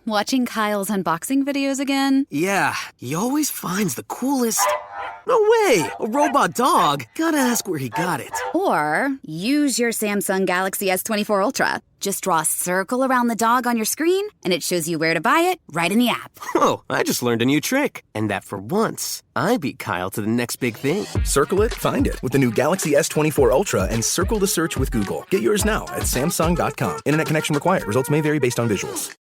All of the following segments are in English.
Watching Kyle's unboxing videos again? Yeah, he always finds the coolest... No way! A robot dog? Gotta ask where he got it. Or use your Samsung Galaxy S24 Ultra. Just draw a circle around the dog on your screen, and it shows you where to buy it right in the app. Whoa, I just learned a new trick. And that for once, I beat Kyle to the next big thing. Circle it, find it with the new Galaxy S24 Ultra and circle the search with Google. Get yours now at Samsung.com. Internet connection required. Results may vary based on visuals.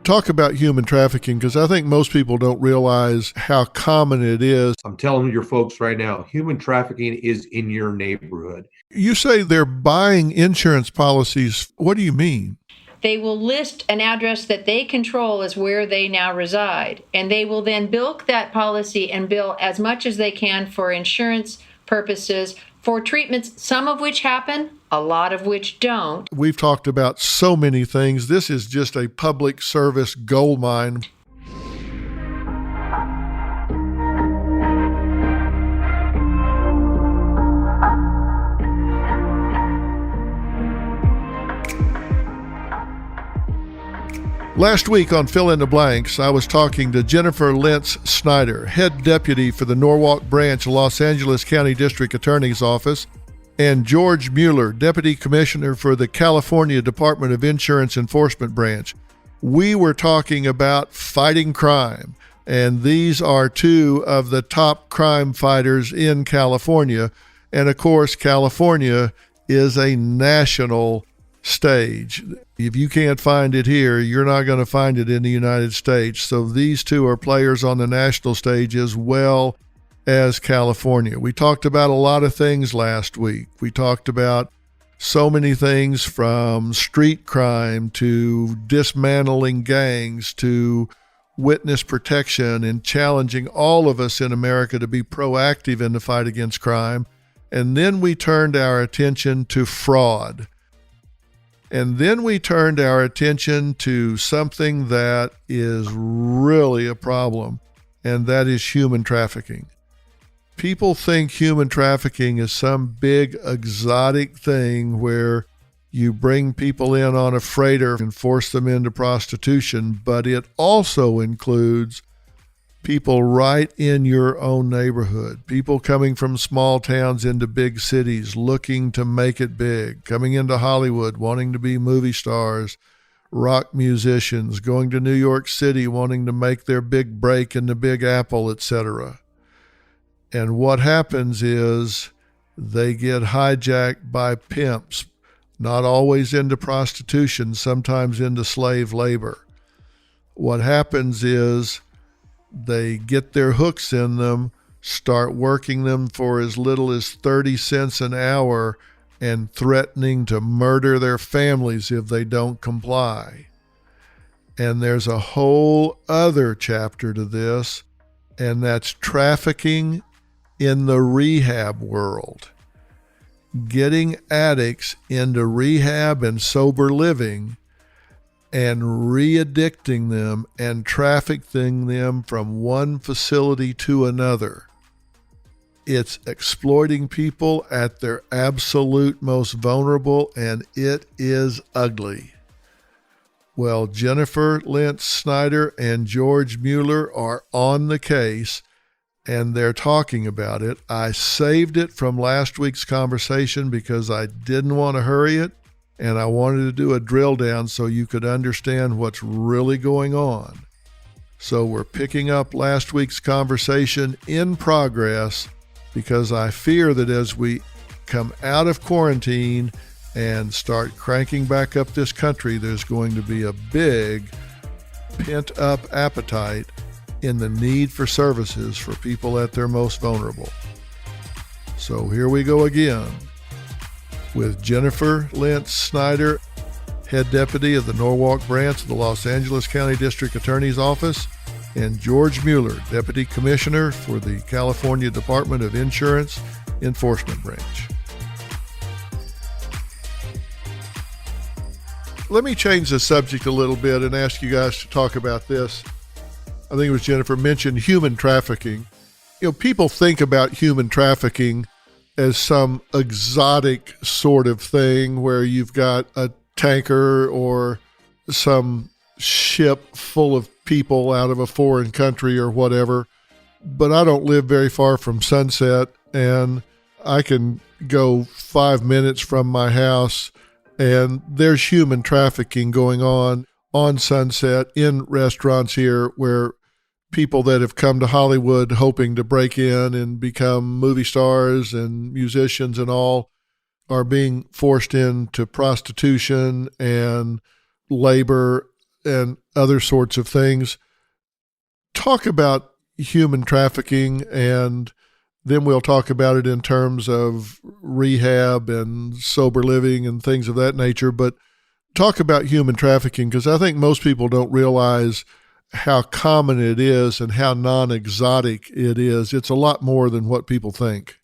Talk about human trafficking, because I think most people don't realize how common it is. I'm telling your folks right now, human trafficking is in your neighborhood. You say they're buying insurance policies. What do you mean? They will list an address that they control as where they now reside, and they will then bilk that policy and bill as much as they can for insurance purposes, for treatments, some of which happen, a lot of which don't. We've talked about so many things. This is just a public service goldmine. Last week on Fill in the Blanks, I was talking to Jennifer Lentz Snyder, head deputy for the Norwalk Branch, Los Angeles County District Attorney's Office, and George Mueller, deputy commissioner for the California Department of Insurance Enforcement Branch. We were talking about fighting crime, and these are two of the top crime fighters in California. And of course, California is a national stage. If you can't find it here, you're not going to find it in the United States. So these two are players on the national stage as well as California. We talked about a lot of things last week. We talked about so many things, from street crime to dismantling gangs to witness protection and challenging all of us in America to be proactive in the fight against crime. And then we turned our attention to fraud. And then we turned our attention to something that is really a problem, and that is human trafficking. People think human trafficking is some big exotic thing where you bring people in on a freighter and force them into prostitution, but it also includes people right in your own neighborhood, people coming from small towns into big cities looking to make it big, coming into Hollywood wanting to be movie stars, rock musicians, going to New York City wanting to make their big break in the Big Apple, etc. And what happens is they get hijacked by pimps, not always into prostitution, sometimes into slave labor. What happens is they get their hooks in them, start working them for as little as 30 cents an hour and threatening to murder their families if they don't comply. And there's a whole other chapter to this, and that's trafficking in the rehab world. Getting addicts into rehab and sober living and re-addicting them and trafficking them from one facility to another. It's exploiting people at their absolute most vulnerable, and it is ugly. Well, Jennifer Lentz Snyder and George Mueller are on the case, and they're talking about it. I saved it from last week's conversation because I didn't want to hurry it, and I wanted to do a drill down so you could understand what's really going on. So we're picking up last week's conversation in progress, because I fear that as we come out of quarantine and start cranking back up this country, there's going to be a big pent-up appetite in the need for services for people at their most vulnerable. So here we go again with Jennifer Lentz Snyder, head deputy of the Norwalk Branch of the Los Angeles County District Attorney's Office, and George Mueller, deputy commissioner for the California Department of Insurance Enforcement Branch. let me change the subject a little bit and ask you guys to talk about this. I think it was Jennifer mentioned human trafficking. People think about human trafficking as some exotic sort of thing where you've got a tanker or some ship full of people out of a foreign country or whatever. But I don't live very far from Sunset, and I can go 5 minutes from my house, and there's human trafficking going on Sunset in restaurants here where people that have come to Hollywood hoping to break in and become movie stars and musicians and all are being forced into prostitution and labor and other sorts of things. Talk about human trafficking, and then we'll talk about it in terms of rehab and sober living and things of that nature. But talk about human trafficking, because I think most people don't realize how common it is and how non-exotic it is. It's a lot more than what people think.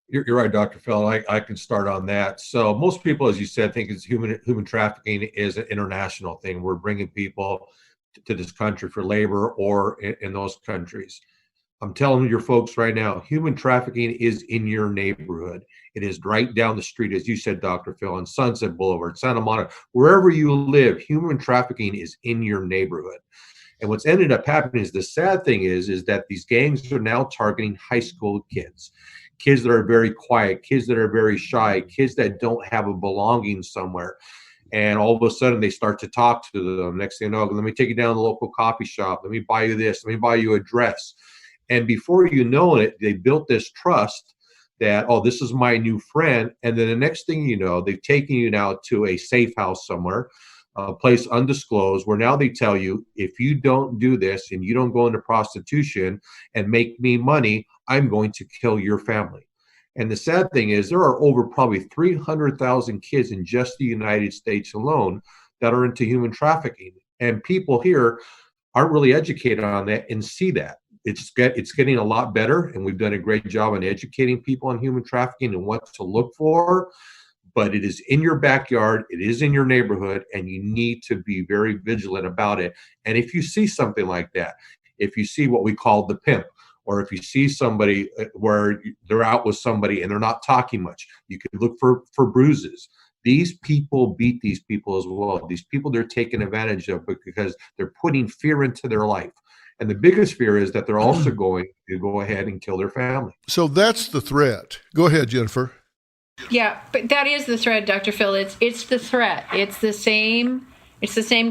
You're right, Dr. Phil. I can start on that. So most people, as you said, think it's human trafficking is an international thing. We're bringing people to this country for labor or in those countries. I'm telling your folks right now, human trafficking is in your neighborhood. It is right down the street, as you said, Dr. Phil, on Sunset Boulevard, Santa Monica, wherever you live, human trafficking is in your neighborhood. And what's ended up happening is the sad thing is that these gangs are now targeting high school kids that are very quiet, kids that are very shy, kids that don't have a belonging somewhere. And all of a sudden they start to talk to them. Next thing you know, let me take you down to the local coffee shop. Let me buy you this. Let me buy you a dress. And before you know it, they built this trust that, oh, this is my new friend. And then the next thing you know, they've taken you now to a safe house somewhere, a place undisclosed, where now they tell you, if you don't do this and you don't go into prostitution and make me money, I'm going to kill your family. And the sad thing is there are over probably 300,000 kids in just the United States alone that are into human trafficking. And people here aren't really educated on that and see that. It's getting a lot better, and we've done a great job on educating people on human trafficking and what to look for. But it is in your backyard, it is in your neighborhood, and you need to be very vigilant about it. And if you see something like that, if you see what we call the pimp, or if you see somebody where they're out with somebody and they're not talking much, you can look for bruises. These people beat these people as well. These people they're taking advantage of because they're putting fear into their life. And the biggest fear is that they're also going to go ahead and kill their family. So that's the threat. Go ahead, Jennifer. Yeah, but that is the threat, Dr. Phil. It's the threat. It's the same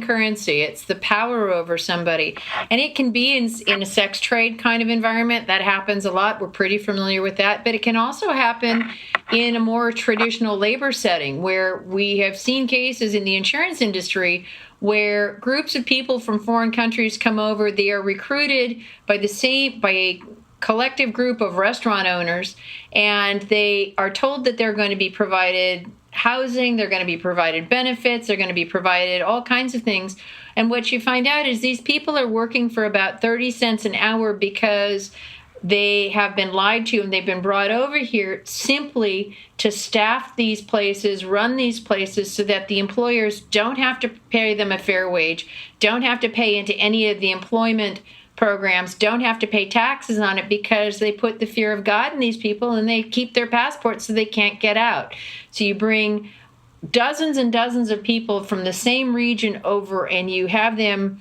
currency. It's the power over somebody. And it can be in a sex trade kind of environment. That happens a lot. We're pretty familiar with that. But it can also happen in a more traditional labor setting where we have seen cases in the insurance industry where groups of people from foreign countries come over. They are recruited by a collective group of restaurant owners, and they are told that they're going to be provided housing, they're going to be provided benefits, they're going to be provided all kinds of things. And what you find out is these people are working for about 30 cents an hour because they have been lied to and they've been brought over here simply to staff these places, run these places so that the employers don't have to pay them a fair wage, don't have to pay into any of the employment programs, don't have to pay taxes on it because they put the fear of God in these people and they keep their passports so they can't get out. So you bring dozens and dozens of people from the same region over and you have them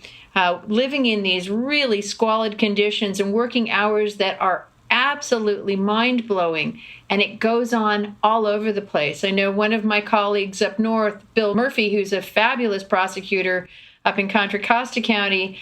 living in these really squalid conditions and working hours that are absolutely mind-blowing, and it goes on all over the place. I know one of my colleagues up north, Bill Murphy, who's a fabulous prosecutor up in Contra Costa County,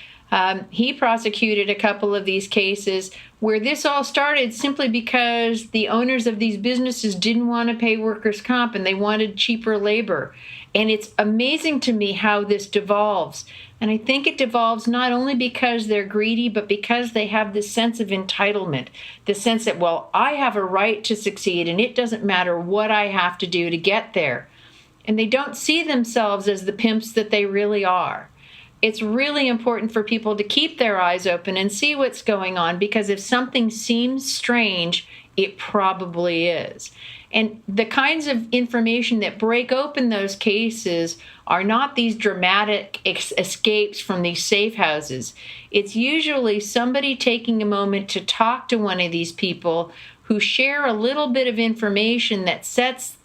he prosecuted a couple of these cases where this all started simply because the owners of these businesses didn't want to pay workers' comp and they wanted cheaper labor. And it's amazing to me how this devolves. And I think it devolves not only because they're greedy, but because they have this sense of entitlement, the sense that, well, I have a right to succeed and it doesn't matter what I have to do to get there. And they don't see themselves as the pimps that they really are. It's really important for people to keep their eyes open and see what's going on, because if something seems strange, it probably is. And the kinds of information that break open those cases are not these dramatic escapes from these safe houses. It's usually somebody taking a moment to talk to one of these people who share a little bit of information that sets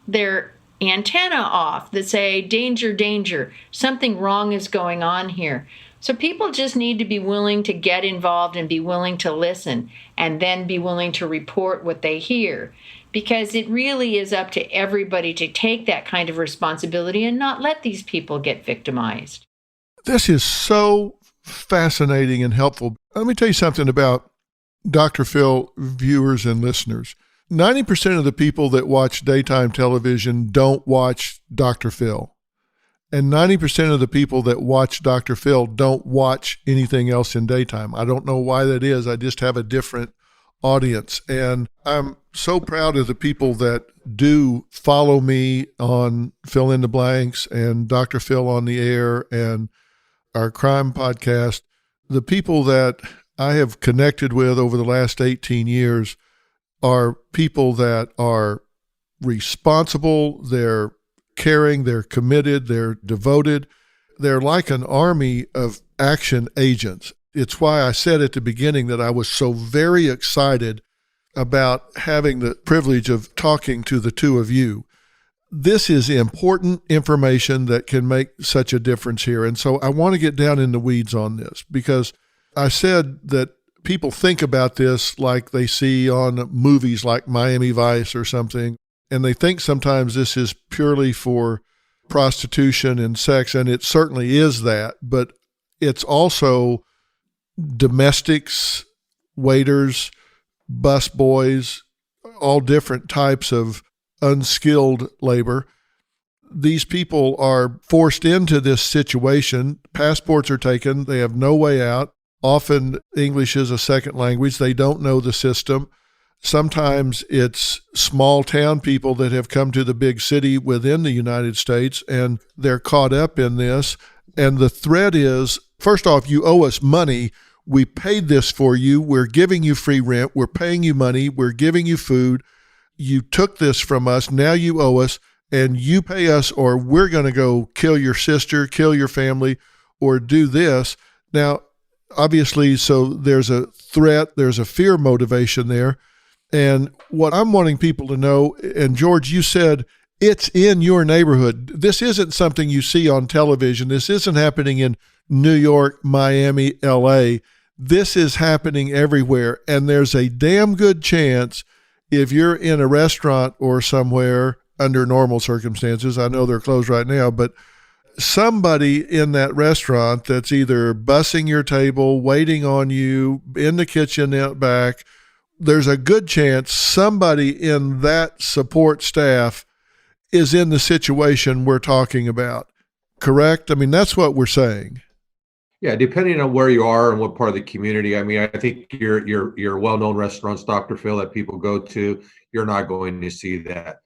their antenna off, that say, danger, danger, something wrong is going on here. So people just need to be willing to get involved and be willing to listen, and then be willing to report what they hear. Because it really is up to everybody to take that kind of responsibility and not let these people get victimized. This is so fascinating and helpful. Let me tell you something about Dr. Phil viewers and listeners. 90% of the people that watch daytime television don't watch Dr. Phil. And 90% of the people that watch Dr. Phil don't watch anything else in daytime. I don't know why that is. I just have a different audience. And I'm so proud of the people that do follow me on Fill in the Blanks and Dr. Phil on the Air and our crime podcast. The people that I have connected with over the last 18 years are people that are responsible, they're caring, they're committed, they're devoted. They're like an army of action agents. It's why I said at the beginning that I was so very excited about having the privilege of talking to the two of you. This is important information that can make such a difference here. And so I want to get down in the weeds on this, because I said that people think about this like they see on movies like Miami Vice or something, and they think sometimes this is purely for prostitution and sex, and it certainly is that, but it's also domestics, waiters, bus boys, all different types of unskilled labor. These people are forced into this situation. Passports are taken. They have no way out. Often English is a second language. They don't know the system. Sometimes it's small town people that have come to the big city within the United States, and they're caught up in this. And the threat is, first off, you owe us money. We paid this for you. We're giving you free rent. We're paying you money. We're giving you food. You took this from us. Now you owe us, and you pay us, or we're going to go kill your sister, kill your family, or do this. Now, obviously, so there's a threat, there's a fear motivation there. And what I'm wanting people to know, and George, you said it's in your neighborhood. This isn't something you see on television. This isn't happening in New York, Miami, LA. This is happening everywhere. And there's a damn good chance, if you're in a restaurant or somewhere under normal circumstances, I know they're closed right now, but somebody in that restaurant that's either bussing your table, waiting on you, in the kitchen out back, there's a good chance somebody in that support staff is in the situation we're talking about. Correct? I mean, that's what we're saying. Yeah, depending on where you are and what part of the community. I mean, I think your well-known restaurants, Dr. Phil, that people go to, you're not going to see that.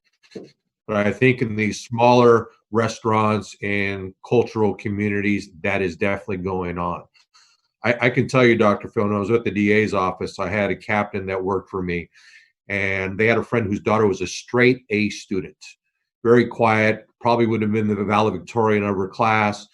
But I think in these smaller restaurants and cultural communities, that is definitely going on. I can tell you, Dr. Phil, when I was at the DA's office, I had a captain that worked for me, and they had a friend whose daughter was a straight A student, very quiet, probably would have been the valedictorian of her class.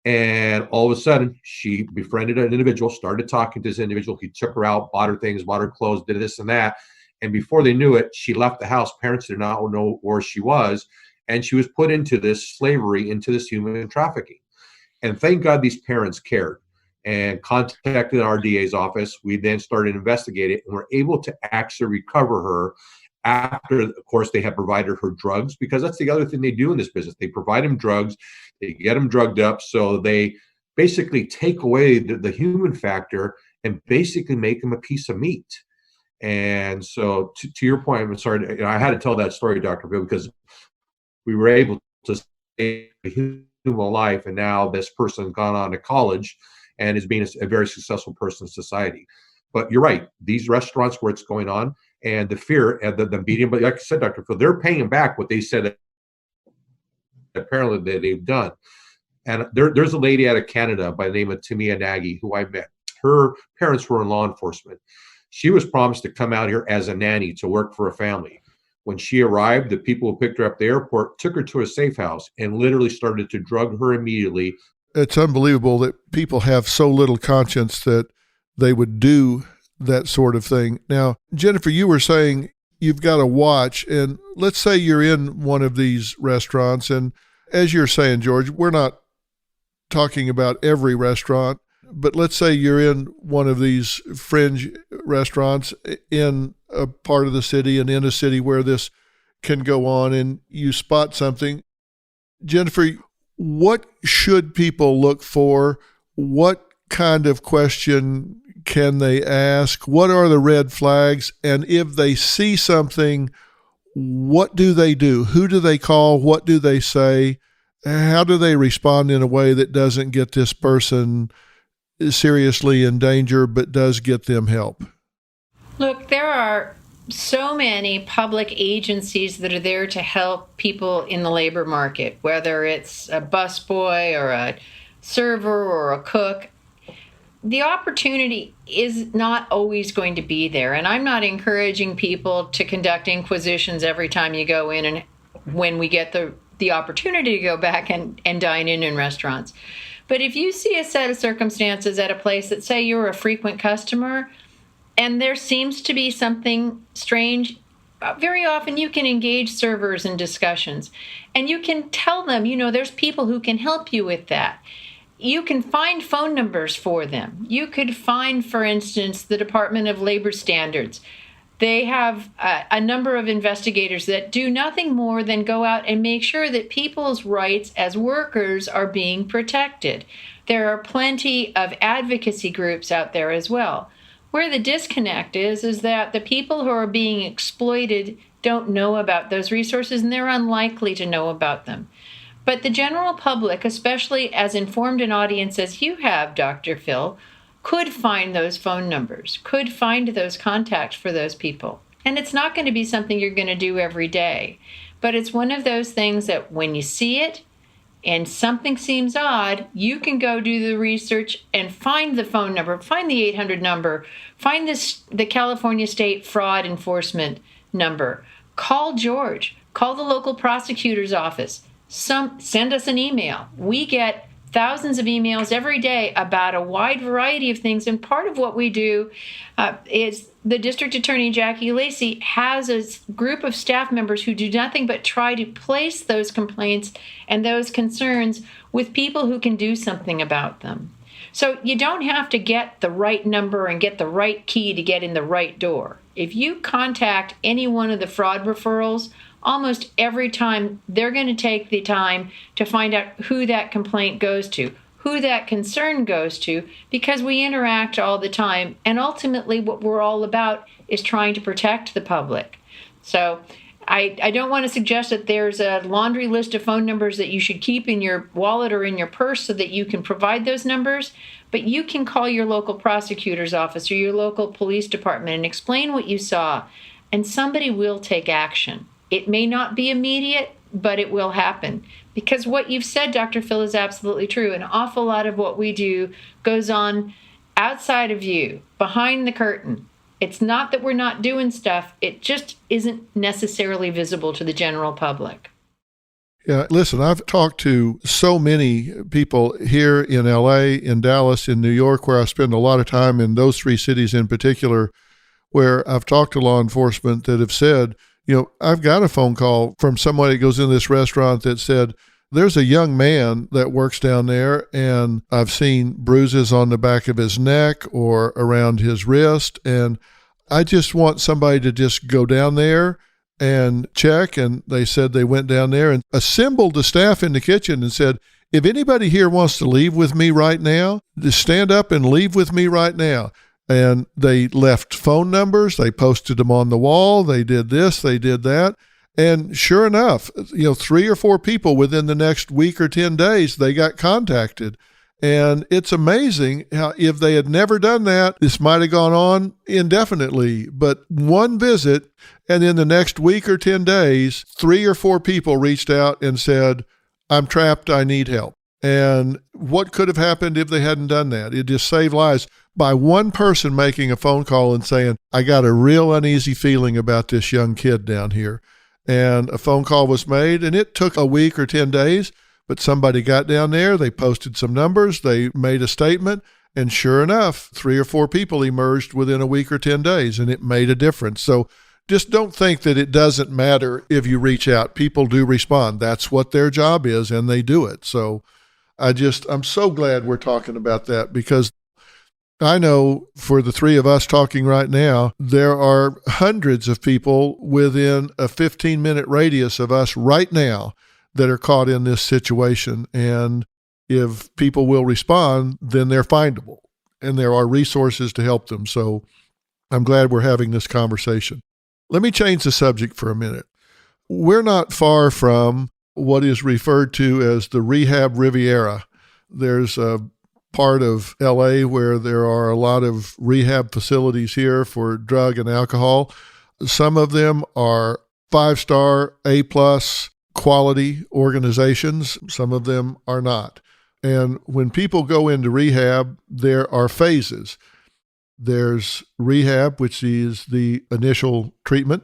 And all of a sudden, she befriended an individual, started talking to this individual. He took her out, bought her things, bought her clothes, did this and that. And before they knew it, she left the house. Parents did not know where she was. And she was put into this slavery, into this human trafficking. And thank God these parents cared and contacted our DA's office. We then started investigating and were able to actually recover her after, of course, they had provided her drugs, because that's the other thing they do in this business. They provide them drugs, they get them drugged up, so they basically take away the human factor and basically make them a piece of meat. And so to your point, I'm sorry, I had to tell that story, Dr. Bill, because we were able to save a human life, and now this person's gone on to college and is being a very successful person in society. But you're right, these restaurants where it's going on, and the fear and the medium, but like I said, Dr. Phil, they're paying back what they said apparently that they've done. And there's a lady out of Canada by the name of Tamia Nagy who I met. Her parents were in law enforcement. She was promised to come out here as a nanny to work for a family. When she arrived, the people who picked her up at the airport took her to a safe house and literally started to drug her immediately. It's unbelievable that people have so little conscience that they would do that sort of thing. Now, Jennifer, you were saying you've got to watch, and let's say you're in one of these restaurants, and as you're saying, George, we're not talking about every restaurant, but let's say you're in one of these fringe restaurants in a part of the city and in a city where this can go on, and you spot something. Jennifer, what should people look for? What kind of question can they ask? What are the red flags? And if they see something, what do they do? Who do they call? What do they say? How do they respond in a way that doesn't get this person seriously in danger, but does get them help? Look, there are so many public agencies that are there to help people in the labor market, whether it's a busboy or a server or a cook. The opportunity is not always going to be there. And I'm not encouraging people to conduct inquisitions every time you go in and when we get the opportunity to go back and dine in restaurants. But if you see a set of circumstances at a place that say you're a frequent customer and there seems to be something strange, very often you can engage servers in discussions and you can tell them, there's people who can help you with that. You can find phone numbers for them. You could find, for instance, the Department of Labor Standards. They have a number of investigators that do nothing more than go out and make sure that people's rights as workers are being protected. There are plenty of advocacy groups out there as well. Where the disconnect is that the people who are being exploited don't know about those resources and they're unlikely to know about them. But the general public, especially as informed an audience as you have, Dr. Phil, could find those phone numbers, could find those contacts for those people. And it's not going to be something you're going to do every day. But it's one of those things that when you see it and something seems odd, you can go do the research and find the phone number, find the 800 number, find the California State Fraud Enforcement number. Call George, call the local prosecutor's office. Send us an email. We get thousands of emails every day about a wide variety of things. And part of what we do is the district attorney, Jackie Lacey, has a group of staff members who do nothing but try to place those complaints and those concerns with people who can do something about them. So you don't have to get the right number and get the right key to get in the right door. If you contact any one of the fraud referrals, almost every time they're going to take the time to find out who that complaint goes to, who that concern goes to, because we interact all the time. And ultimately what we're all about is trying to protect the public. So I don't want to suggest that there's a laundry list of phone numbers that you should keep in your wallet or in your purse so that you can provide those numbers, but you can call your local prosecutor's office or your local police department and explain what you saw, and somebody will take action. It may not be immediate, but it will happen. Because what you've said, Dr. Phil, is absolutely true. An awful lot of what we do goes on outside of you, behind the curtain. It's not that we're not doing stuff. It just isn't necessarily visible to the general public. Yeah, listen, I've talked to so many people here in LA, in Dallas, in New York, where I spend a lot of time in those three cities in particular, where I've talked to law enforcement that have said, I've got a phone call from somebody that goes in this restaurant that said, there's a young man that works down there, and I've seen bruises on the back of his neck or around his wrist, and I just want somebody to just go down there and check. And they said they went down there and assembled the staff in the kitchen and said, if anybody here wants to leave with me right now, just stand up and leave with me right now. And they left phone numbers, they posted them on the wall, they did this, they did that. And sure enough, 3 or 4 people within the next week or 10 days, they got contacted. And it's amazing how if they had never done that, this might have gone on indefinitely. But one visit, and in the next week or 10 days, 3 or 4 people reached out and said, I'm trapped, I need help. And what could have happened if they hadn't done that? It just saved lives by one person making a phone call and saying, I got a real uneasy feeling about this young kid down here. and a phone call was made, and it took a week or 10 days, but somebody got down there, they posted some numbers, they made a statement, and sure enough, 3 or 4 people emerged within a week or 10 days, and it made a difference. So just don't think that it doesn't matter if you reach out. People do respond. That's what their job is, and they do it. So I'm so glad we're talking about that, because I know for the 3 of us talking right now, there are hundreds of people within a 15-minute radius of us right now that are caught in this situation. And if people will respond, then they're findable, and there are resources to help them. So I'm glad we're having this conversation. Let me change the subject for a minute. We're not far from what is referred to as the Rehab Riviera. There's a part of LA where there are a lot of rehab facilities here for drug and alcohol. Some of them are 5-star, A+ quality organizations. Some of them are not. And when people go into rehab, there are phases. There's rehab, which is the initial treatment.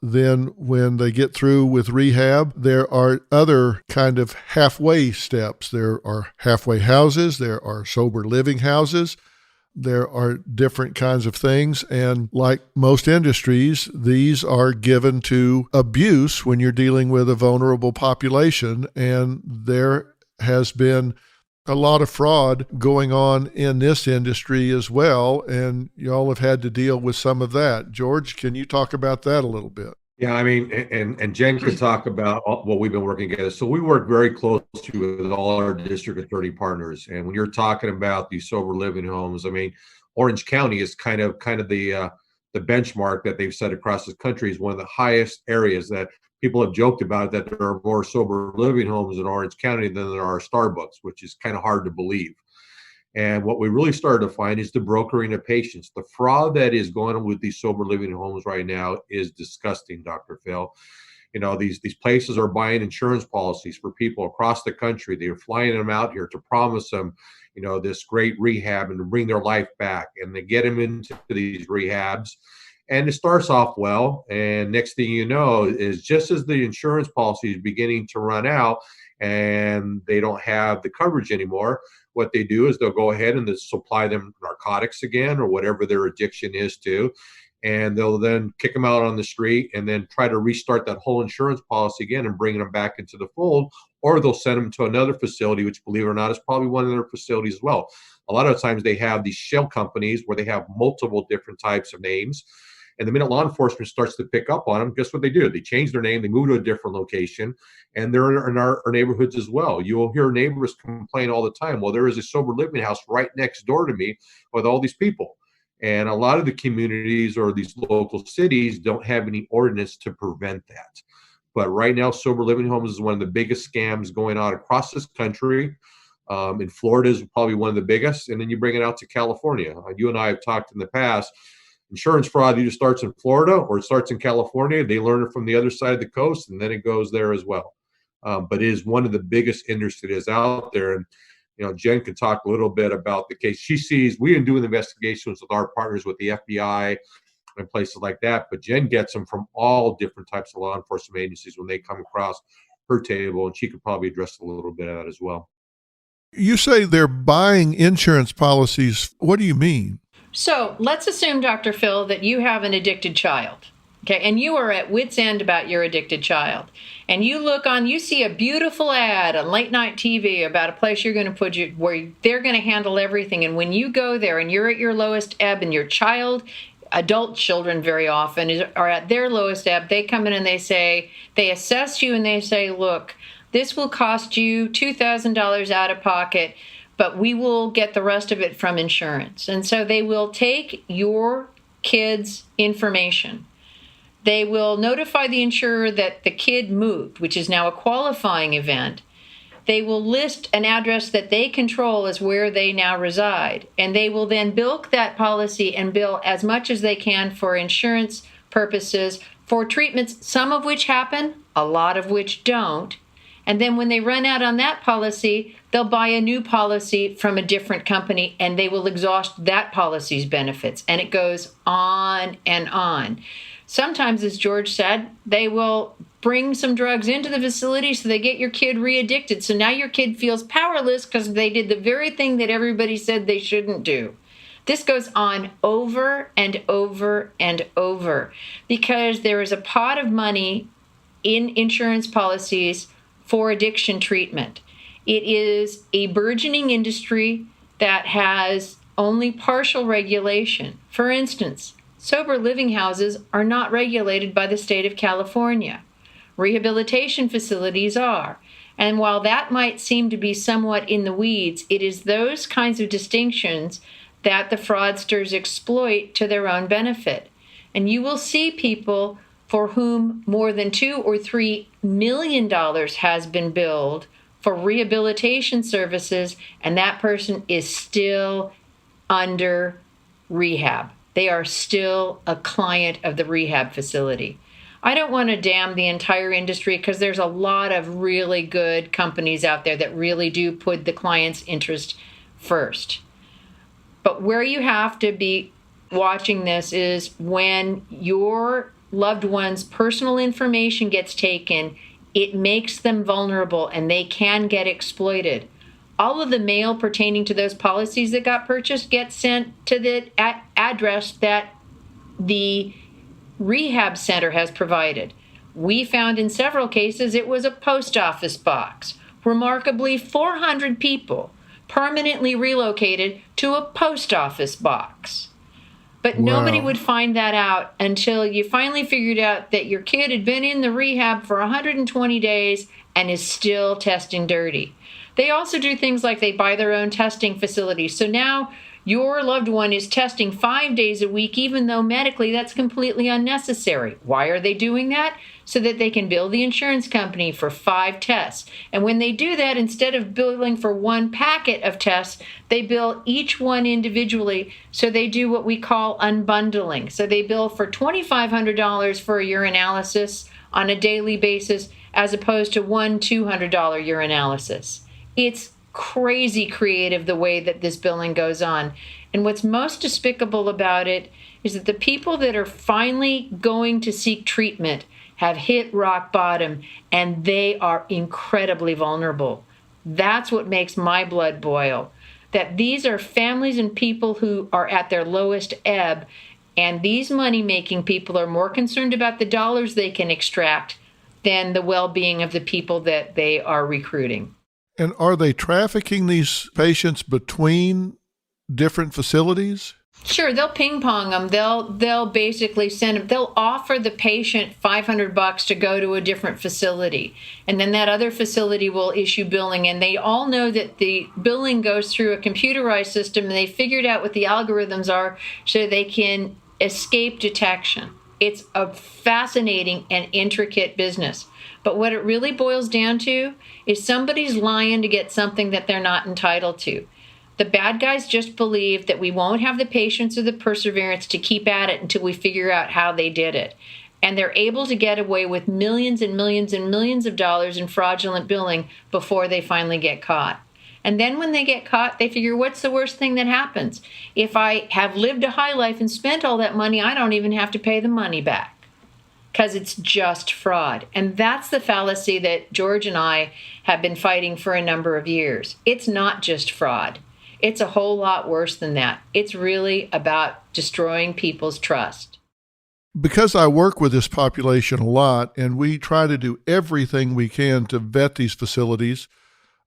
Then when they get through with rehab, there are other kind of halfway steps. There are halfway houses. There are sober living houses. There are different kinds of things. And like most industries, these are given to abuse when you're dealing with a vulnerable population. And there has been a lot of fraud going on in this industry as well, and y'all have had to deal with some of that. George, can you talk about that a little bit? Yeah, I mean, and Jen could talk about what we've been working together. So we work very closely with all our district attorney partners. And when you're talking about these sober living homes, I mean, Orange County is kind of the benchmark that they've set across the country is one of the highest areas that people have joked about, that there are more sober living homes in Orange County than there are Starbucks, which is kind of hard to believe. And what we really started to find is the brokering of patients. The fraud that is going on with these sober living homes right now is disgusting, Dr. Phil. You know, these places are buying insurance policies for people across the country. They're flying them out here to promise them, you know, this great rehab and to bring their life back. And they get them into these rehabs. And it starts off well, and next thing you know is just as the insurance policy is beginning to run out and they don't have the coverage anymore, what they do is they'll go ahead and they'll supply them narcotics again or whatever their addiction is to, and they'll then kick them out on the street and then try to restart that whole insurance policy again and bring them back into the fold, or they'll send them to another facility, which, believe it or not, is probably one of their facilities as well. A lot of times they have these shell companies where they have multiple different types of names. And the minute law enforcement starts to pick up on them, guess what they do? They change their name, they move to a different location, and they're in our neighborhoods as well. You will hear neighbors complain all the time, well, there is a sober living house right next door to me with all these people. And a lot of the communities or these local cities don't have any ordinance to prevent that. But right now, sober living homes is one of the biggest scams going on across this country. In Florida is probably one of the biggest. And then you bring it out to California. You and I have talked in the past. Insurance fraud either starts in Florida or it starts in California. They learn it from the other side of the coast, and then it goes there as well. But it is one of the biggest industries out there. And, you know, Jen can talk a little bit about the case. She sees, we have been doing investigations with our partners with the FBI and places like that, but Jen gets them from all different types of law enforcement agencies when they come across her table, and she could probably address a little bit of that as well. You say they're buying insurance policies. What do you mean? So let's assume, Dr. Phil, that you have an addicted child, okay, and you are at wit's end about your addicted child. And you see a beautiful ad on late night TV about a place you're going to put you where they're going to handle everything. And when you go there and you're at your lowest ebb, and your child, adult children very often are at their lowest ebb, they come in and they assess you and they say, look, this will cost you $2,000 out of pocket, but we will get the rest of it from insurance. And so they will take your kid's information. They will notify the insurer that the kid moved, which is now a qualifying event. They will list an address that they control as where they now reside. And they will then bilk that policy and bill as much as they can for insurance purposes, for treatments, some of which happen, a lot of which don't. And then when they run out on that policy, they'll buy a new policy from a different company, and they will exhaust that policy's benefits. And it goes on and on. Sometimes, as George said, they will bring some drugs into the facility so they get your kid re-addicted. So now your kid feels powerless because they did the very thing that everybody said they shouldn't do. This goes on over and over and over because there is a pot of money in insurance policies for addiction treatment. It is a burgeoning industry that has only partial regulation. For instance, sober living houses are not regulated by the state of California. Rehabilitation facilities are. And while that might seem to be somewhat in the weeds, it is those kinds of distinctions that the fraudsters exploit to their own benefit. And you will see people for whom more than $2 or $3 million has been billed for rehabilitation services, and that person is still under rehab. They are still a client of the rehab facility. I don't want to damn the entire industry because there's a lot of really good companies out there that really do put the client's interest first. But where you have to be watching this is when your loved one's personal information gets taken, it makes them vulnerable and they can get exploited. All of the mail pertaining to those policies that got purchased gets sent to the address that the rehab center has provided. We found in several cases it was a post office box. Remarkably, 400 people permanently relocated to a post office box. But nobody would find that out until you finally figured out that your kid had been in the rehab for 120 days and is still testing dirty. They also do things like they buy their own testing facilities. So now your loved one is testing 5 days a week, even though medically that's completely unnecessary. Why are they doing that? So that they can bill the insurance company for 5 tests. And when they do that, instead of billing for one packet of tests, they bill each one individually. So they do what we call unbundling. So they bill for $2,500 for a urinalysis on a daily basis, as opposed to one $200 urinalysis. It's crazy creative the way that this billing goes on. And what's most despicable about it is that the people that are finally going to seek treatment have hit rock bottom and they are incredibly vulnerable. That's what makes my blood boil. That these are families and people who are at their lowest ebb, and these money-making people are more concerned about the dollars they can extract than the well-being of the people that they are recruiting. And are they trafficking these patients between different facilities? Sure, they'll ping pong them. They'll basically send them. They'll offer the patient $500 to go to a different facility, and then that other facility will issue billing. And they all know that the billing goes through a computerized system, and they figured out what the algorithms are so they can escape detection. It's a fascinating and intricate business. But what it really boils down to is somebody's lying to get something that they're not entitled to. The bad guys just believe that we won't have the patience or the perseverance to keep at it until we figure out how they did it. And they're able to get away with millions and millions and millions of dollars in fraudulent billing before they finally get caught. And then when they get caught, they figure, what's the worst thing that happens? If I have lived a high life and spent all that money, I don't even have to pay the money back because it's just fraud. And that's the fallacy that George and I have been fighting for a number of years. It's not just fraud. It's a whole lot worse than that. It's really about destroying people's trust. Because I work with this population a lot, and we try to do everything we can to vet these facilities,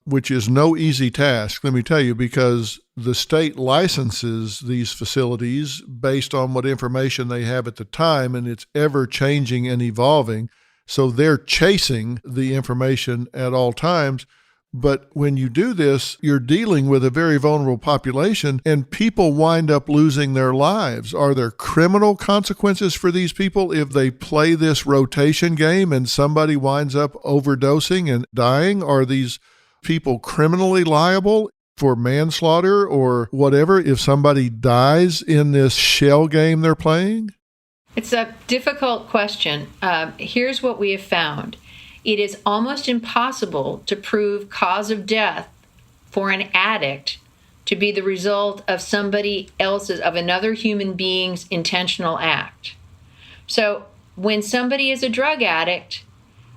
which is no easy task, let me tell you, because the state licenses these facilities based on what information they have at the time, and it's ever changing and evolving. So they're chasing the information at all times. But when you do this, you're dealing with a very vulnerable population, and people wind up losing their lives. Are there criminal consequences for these people if they play this rotation game and somebody winds up overdosing and dying? Are these people criminally liable for manslaughter or whatever if somebody dies in this shell game they're playing? It's a difficult question. Here's what we have found. It is almost impossible to prove cause of death for an addict to be the result of somebody else's, of another human being's intentional act. So when somebody is a drug addict,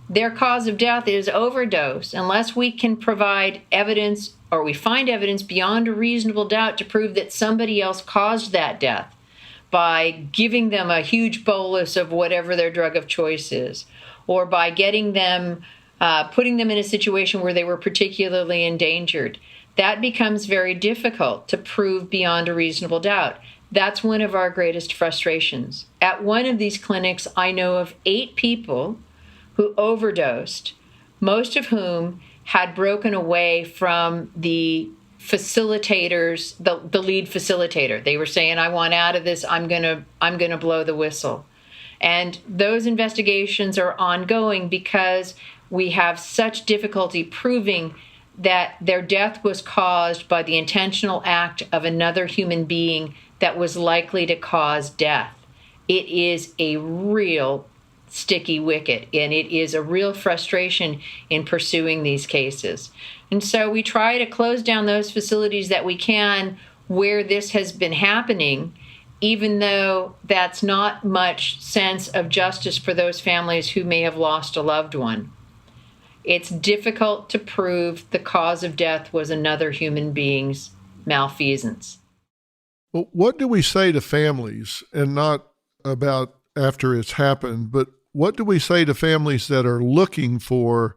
their cause of death is overdose, unless we can provide evidence or we find evidence beyond a reasonable doubt to prove that somebody else caused that death by giving them a huge bolus of whatever their drug of choice is, or by getting them, putting them in a situation where they were particularly endangered, that becomes very difficult to prove beyond a reasonable doubt. That's one of our greatest frustrations. At one of these clinics, I know of 8 people who overdosed, most of whom had broken away from the facilitators, the lead facilitator. They were saying, I want out of this, I'm gonna blow the whistle. And those investigations are ongoing because we have such difficulty proving that their death was caused by the intentional act of another human being that was likely to cause death. It is a real sticky wicket, and it is a real frustration in pursuing these cases. And so we try to close down those facilities that we can where this has been happening, even though that's not much sense of justice for those families who may have lost a loved one. It's difficult to prove the cause of death was another human being's malfeasance. Well, what do we say to families, and not about after it's happened, but what do we say to families that are looking for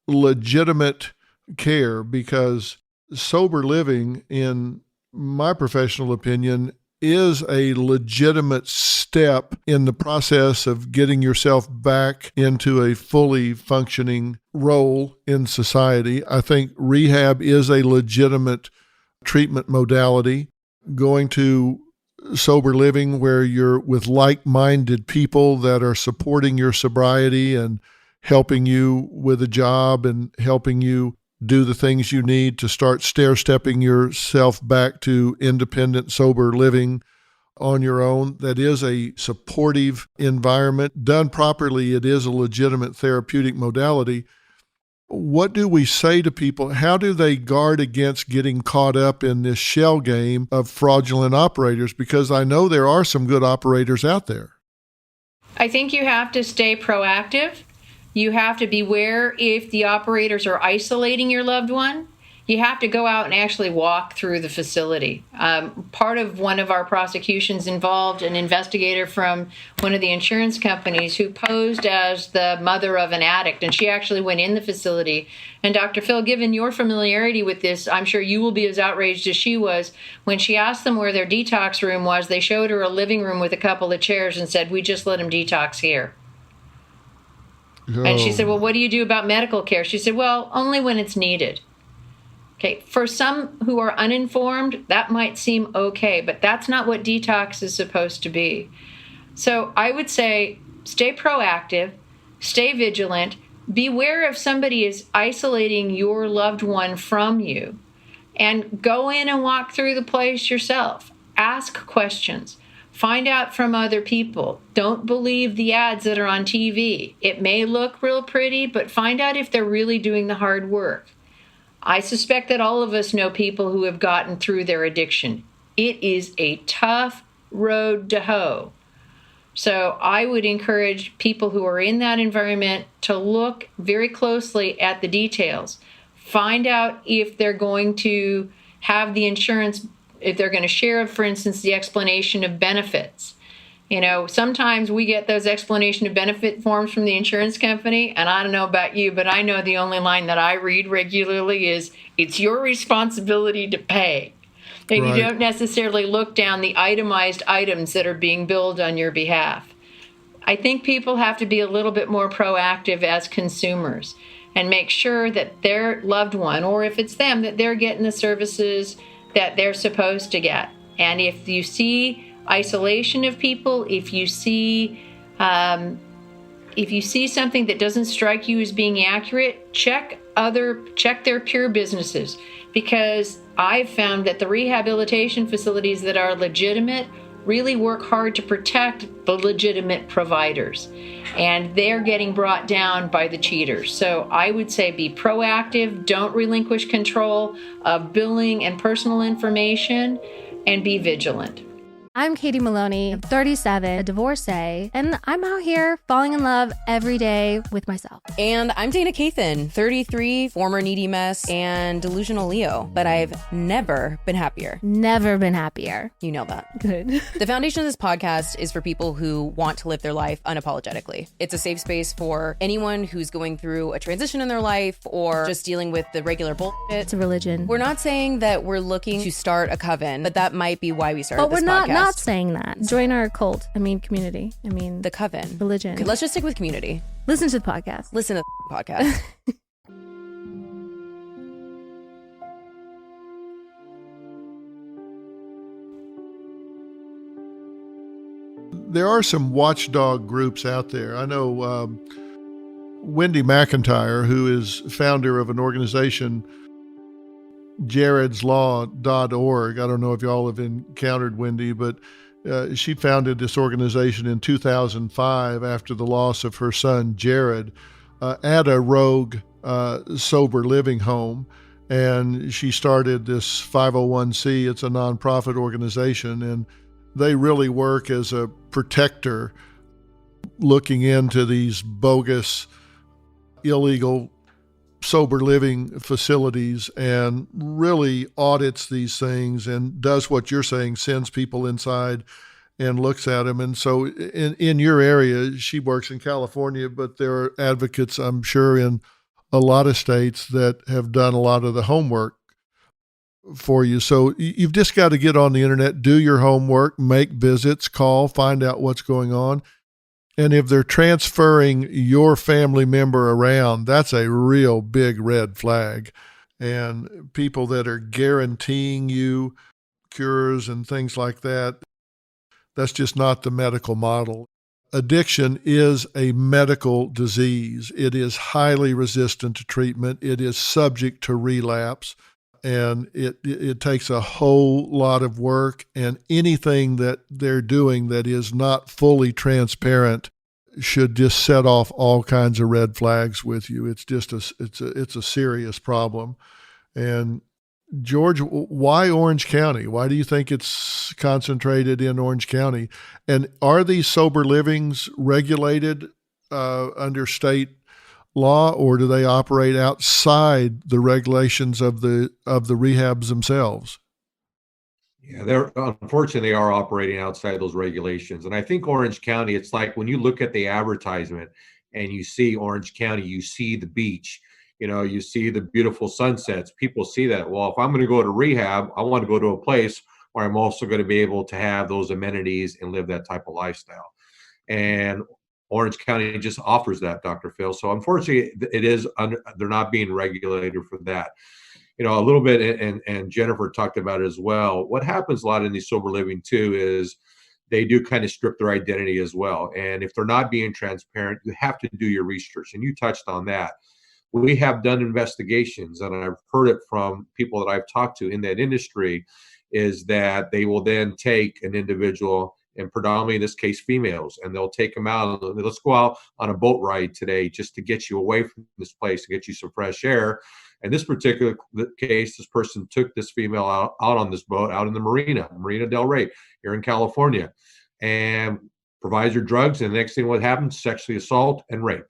legitimate care? Because sober living, in my professional opinion, is a legitimate step in the process of getting yourself back into a fully functioning role in society. I think rehab is a legitimate treatment modality. Going to sober living where you're with like-minded people that are supporting your sobriety and helping you with a job and helping you do the things you need to start stair-stepping yourself back to independent, sober living on your own. That is a supportive environment. Done properly, it is a legitimate therapeutic modality. What do we say to people? How do they guard against getting caught up in this shell game of fraudulent operators? Because I know there are some good operators out there. I think you have to stay proactive. You have to beware if the operators are isolating your loved one. You have to go out and actually walk through the facility. Part of one of our prosecutions involved an investigator from one of the insurance companies who posed as the mother of an addict, and she actually went in the facility. And Dr. Phil, given your familiarity with this, I'm sure you will be as outraged as she was. When she asked them where their detox room was, they showed her a living room with a couple of chairs and said, "We just let them detox here." Oh. And she said, "Well, what do you do about medical care?" She said, "Well, only when it's needed." Okay, for some who are uninformed, that might seem okay, but that's not what detox is supposed to be. So I would say stay proactive, stay vigilant, beware if somebody is isolating your loved one from you, and go in and walk through the place yourself. Ask questions. Find out from other people. Don't believe the ads that are on TV. It may look real pretty, but find out if they're really doing the hard work. I suspect that all of us know people who have gotten through their addiction. It is a tough road to hoe. So I would encourage people who are in that environment to look very closely at the details. Find out if they're going to have the insurance, if they're going to share, for instance, the explanation of benefits. You know, sometimes we get those explanation of benefit forms from the insurance company, and I don't know about you, but I know the only line that I read regularly is, "It's your responsibility to pay." And right. You don't necessarily look down the itemized items that are being billed on your behalf. I think people have to be a little bit more proactive as consumers and make sure that their loved one, or if it's them, that they're getting the services that they're supposed to get. And if you see isolation of people, if you see something that doesn't strike you as being accurate, check their peer businesses, because I've found that the rehabilitation facilities that are legitimate really work hard to protect the legitimate providers, and they're getting brought down by the cheaters. So I would say be proactive, don't relinquish control of billing and personal information, and be vigilant. I'm Katie Maloney, 37, a divorcee, and I'm out here falling in love every day with myself. And I'm Dana Cathan, 33, former needy mess, and delusional Leo, but I've never been happier. Never been happier. You know that. Good. The foundation of this podcast is for people who want to live their life unapologetically. It's a safe space for anyone who's going through a transition in their life or just dealing with the regular bullshit. It's a religion. We're not saying that we're looking to start a coven, but that might be why we started but this we're podcast. Not saying that. Join our cult. Community. The coven. Religion. Okay, let's just stick with community. Listen to the podcast. Listen to the podcast. There are some watchdog groups out there. I know Wendy McIntyre, who is founder of an organization, jaredslaw.org. I don't know if y'all have encountered Wendy, but she founded this organization in 2005 after the loss of her son, Jared, at a rogue sober living home. And she started this 501c. It's a nonprofit organization, and they really work as a protector looking into these bogus, illegal sober living facilities and really audits these things and does what you're saying, sends people inside and looks at them. And so in your area, she works in California, but there are advocates, I'm sure, in a lot of states that have done a lot of the homework for you. So you've just got to get on the internet, do your homework, make visits, call, find out what's going on. And if they're transferring your family member around, that's a real big red flag. And people that are guaranteeing you cures and things like that, that's just not the medical model. Addiction is a medical disease. It is highly resistant to treatment. It is subject to relapse. And it takes a whole lot of work, and anything that they're doing that is not fully transparent should just set off all kinds of red flags with you. It's just it's a serious problem. And George, why Orange County? Why do you think it's concentrated in Orange County? And are these sober livings regulated under state law, or do they operate outside the regulations of the rehabs themselves? Yeah, unfortunately, they are operating outside those regulations. And I think Orange County, it's like when you look at the advertisement and you see Orange County, you see the beach, you see the beautiful sunsets. People see that. Well, if I'm going to go to rehab, I want to go to a place where I'm also going to be able to have those amenities and live that type of lifestyle. And Orange County just offers that, Dr. Phil. So unfortunately, they're not being regulated for that. A little bit, and Jennifer talked about it as well. What happens a lot in these sober living too is they do kind of strip their identity as well. And if they're not being transparent, you have to do your research. And you touched on that. We have done investigations, and I've heard it from people that I've talked to in that industry, is that they will then take an individual, and predominantly in this case females, and they'll take them out. Let's go out on a boat ride today just to get you away from this place and get you some fresh air. In this particular case, this person took this female out on this boat out in the Marina del Rey here in California, and provides her drugs. And the next thing what happens, sexually assault and rape.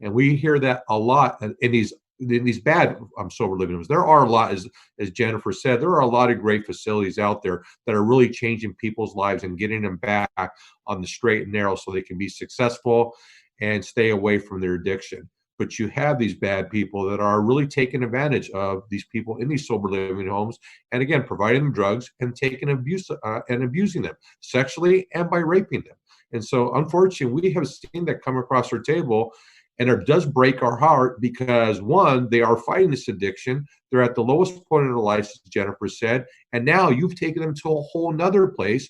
And we hear that a lot in these bad sober living homes. There are a lot, as Jennifer said, there are a lot of great facilities out there that are really changing people's lives and getting them back on the straight and narrow so they can be successful and stay away from their addiction. But you have these bad people that are really taking advantage of these people in these sober living homes, and again, providing them drugs and taking abuse and abusing them sexually and by raping them. And so, unfortunately, we have seen that come across our table, and it does break our heart because, one, they are fighting this addiction. They're at the lowest point in their life, as Jennifer said, and now you've taken them to a whole nother place.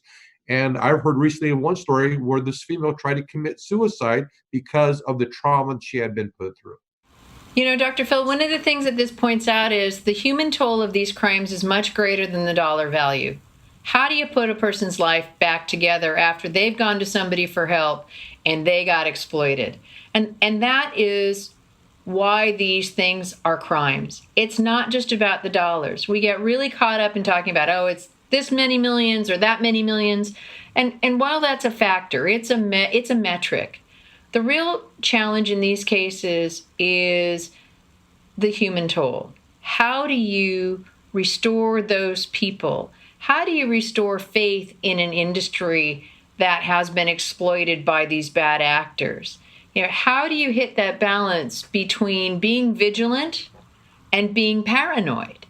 And I've heard recently of one story where this female tried to commit suicide because of the trauma she had been put through. Dr. Phil, one of the things that this points out is the human toll of these crimes is much greater than the dollar value. How do you put a person's life back together after they've gone to somebody for help and they got exploited? And that is why these things are crimes. It's not just about the dollars. We get really caught up in talking about, this many millions or that many millions. And while that's a factor, it's a metric. The real challenge in these cases is the human toll. How do you restore those people? How do you restore faith in an industry that has been exploited by these bad actors? How do you hit that balance between being vigilant and being paranoid?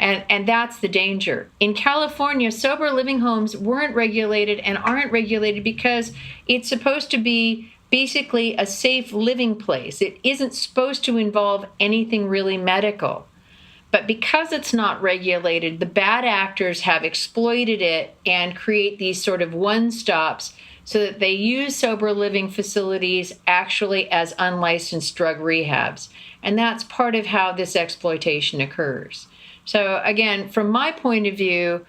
And that's the danger. In California, sober living homes weren't regulated and aren't regulated because it's supposed to be basically a safe living place. It isn't supposed to involve anything really medical. But because it's not regulated, the bad actors have exploited it and create these sort of one-stops so that they use sober living facilities actually as unlicensed drug rehabs. And that's part of how this exploitation occurs. So again, from my point of view,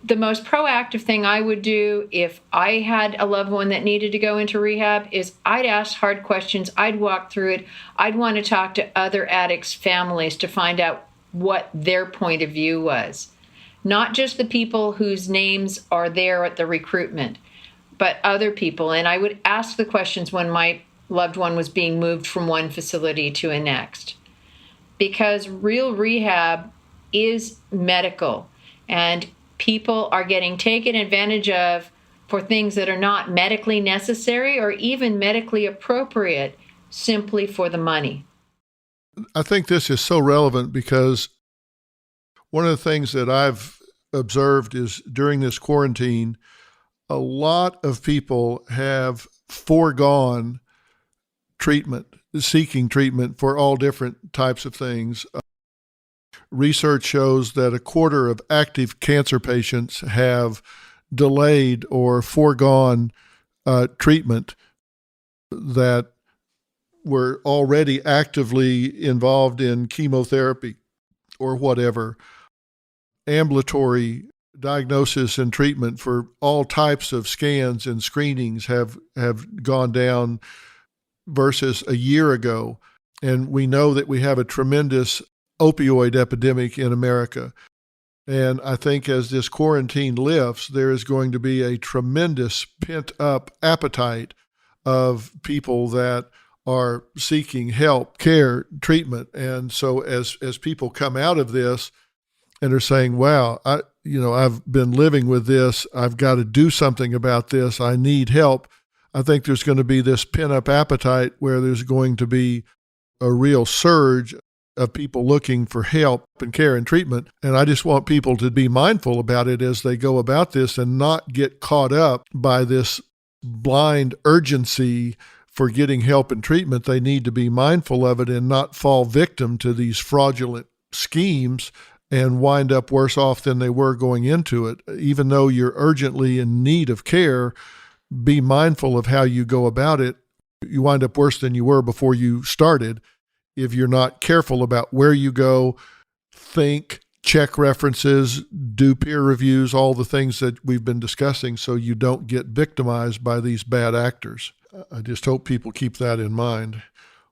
the most proactive thing I would do if I had a loved one that needed to go into rehab is I'd ask hard questions. I'd walk through it. I'd want to talk to other addicts' families to find out what their point of view was. Not just the people whose names are there at the recruitment, but other people. And I would ask the questions when my loved one was being moved from one facility to a next. Because real rehab is medical, and people are getting taken advantage of for things that are not medically necessary or even medically appropriate simply for the money. I think this is so relevant because one of the things that I've observed is during this quarantine, a lot of people have foregone treatment, seeking treatment for all different types of things. Research shows that a quarter of active cancer patients have delayed or foregone treatment that were already actively involved in chemotherapy or whatever. Ambulatory diagnosis and treatment for all types of scans and screenings have gone down versus a year ago. And we know that we have a tremendous opioid epidemic in America. And I think as this quarantine lifts, there is going to be a tremendous pent-up appetite of people that are seeking help, care, treatment. And so as people come out of this and are saying, wow, I've been living with this, I've got to do something about this, I need help, I think there's going to be this pent-up appetite where there's going to be a real surge of people looking for help and care and treatment. And I just want people to be mindful about it as they go about this and not get caught up by this blind urgency for getting help and treatment. They need to be mindful of it and not fall victim to these fraudulent schemes and wind up worse off than they were going into it. Even though you're urgently in need of care, be mindful of how you go about it. You wind up worse than you were before you started if you're not careful about where you go, think, check references, do peer reviews, all the things that we've been discussing so you don't get victimized by these bad actors. I just hope people keep that in mind.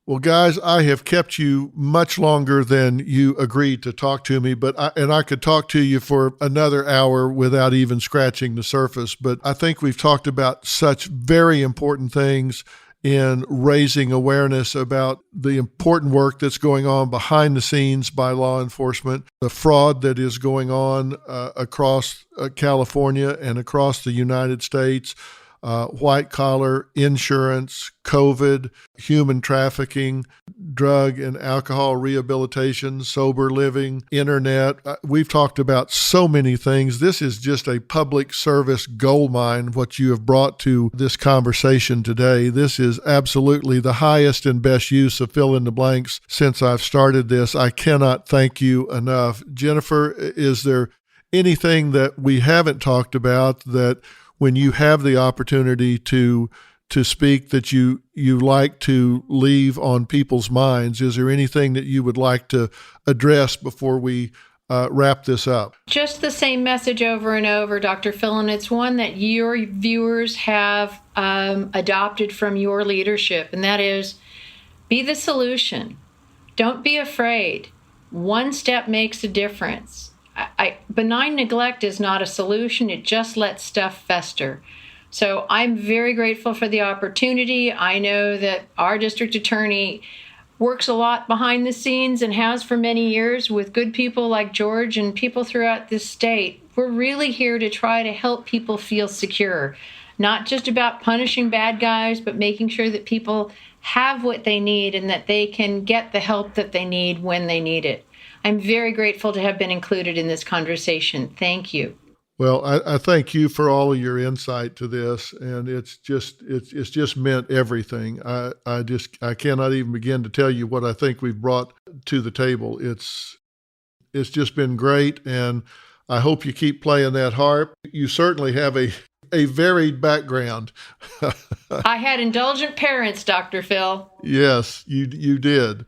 Well, guys, I have kept you much longer than you agreed to talk to me, but I could talk to you for another hour without even scratching the surface. But I think we've talked about such very important things in raising awareness about the important work that's going on behind the scenes by law enforcement, the fraud that is going on across California and across the United States, white-collar insurance, COVID, human trafficking, drug and alcohol rehabilitation, sober living, internet. We've talked about so many things. This is just a public service goldmine, what you have brought to this conversation today. This is absolutely the highest and best use of fill in the blanks since I've started this. I cannot thank you enough. Jennifer, is there anything that we haven't talked about that when you have the opportunity to speak that you like to leave on people's minds? Is there anything that you would like to address before we wrap this up? Just the same message over and over, Dr. Phil, and it's one that your viewers have adopted from your leadership, and that is, be the solution. Don't be afraid. One step makes a difference. benign neglect is not a solution. It just lets stuff fester. So I'm very grateful for the opportunity. I know that our district attorney works a lot behind the scenes and has for many years with good people like George and people throughout this state. We're really here to try to help people feel secure, not just about punishing bad guys, but making sure that people have what they need and that they can get the help that they need when they need it. I'm very grateful to have been included in this conversation. Thank you. Well, I thank you for all of your insight to this, and it's just meant everything. I cannot even begin to tell you what I think we've brought to the table. It's just been great, and I hope you keep playing that harp. You certainly have a varied background. I had indulgent parents, Dr. Phil. Yes, you did.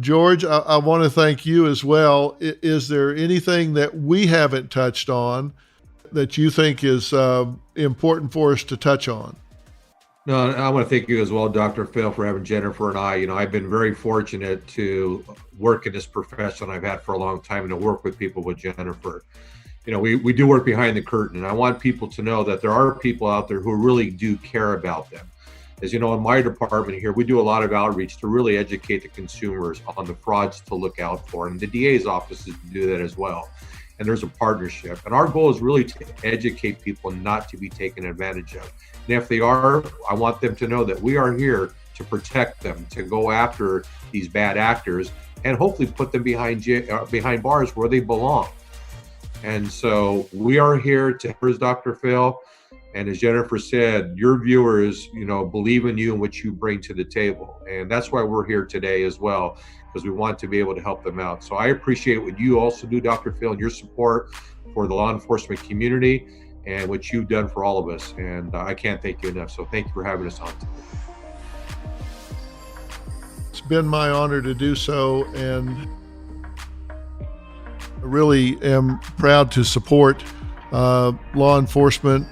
George, I want to thank you as well. Is there anything that we haven't touched on that you think is important for us to touch on? No, I want to thank you as well, Dr. Phil, for having Jennifer and I. I've been very fortunate to work in this profession I've had for a long time and to work with people with Jennifer. We do work behind the curtain, and I want people to know that there are people out there who really do care about them. As you know, in my department here, we do a lot of outreach to really educate the consumers on the frauds to look out for. And the DA's offices do that as well. And there's a partnership. And our goal is really to educate people not to be taken advantage of. And if they are, I want them to know that we are here to protect them, to go after these bad actors, and hopefully put them behind bars where they belong. And so we are here to, as Dr. Phil, and as Jennifer said, your viewers, believe in you and what you bring to the table. And that's why we're here today as well, because we want to be able to help them out. So I appreciate what you also do, Dr. Phil, and your support for the law enforcement community and what you've done for all of us. And I can't thank you enough. So thank you for having us on today. It's been my honor to do so, and I really am proud to support law enforcement.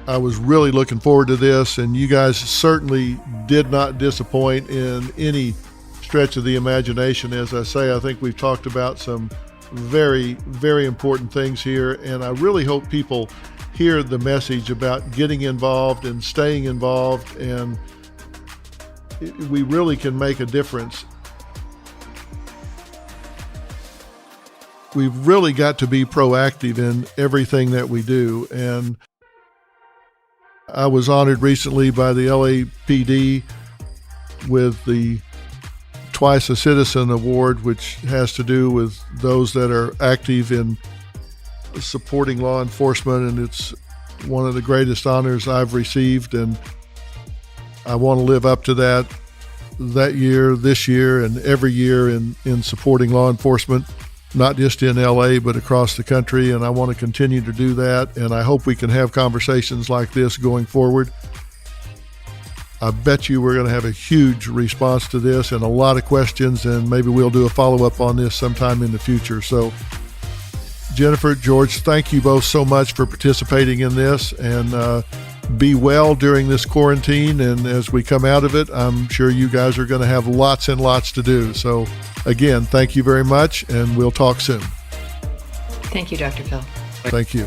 I was really looking forward to this, and you guys certainly did not disappoint in any stretch of the imagination. As I say, I think we've talked about some very, very important things here, and I really hope people hear the message about getting involved and staying involved, and we really can make a difference. We've really got to be proactive in everything that we do, and I was honored recently by the LAPD with the Twice a Citizen Award, which has to do with those that are active in supporting law enforcement, and it's one of the greatest honors I've received, and I want to live up to that year, this year, and every year in supporting law enforcement, not just in LA, but across the country. And I want to continue to do that. And I hope we can have conversations like this going forward. I bet you we're going to have a huge response to this and a lot of questions, and maybe we'll do a follow-up on this sometime in the future. So Jennifer, George, thank you both so much for participating in this, and be well during this quarantine. And as we come out of it, I'm sure you guys are going to have lots and lots to do. So again, thank you very much, and we'll talk soon. Thank you, Dr. Phil. Thank you.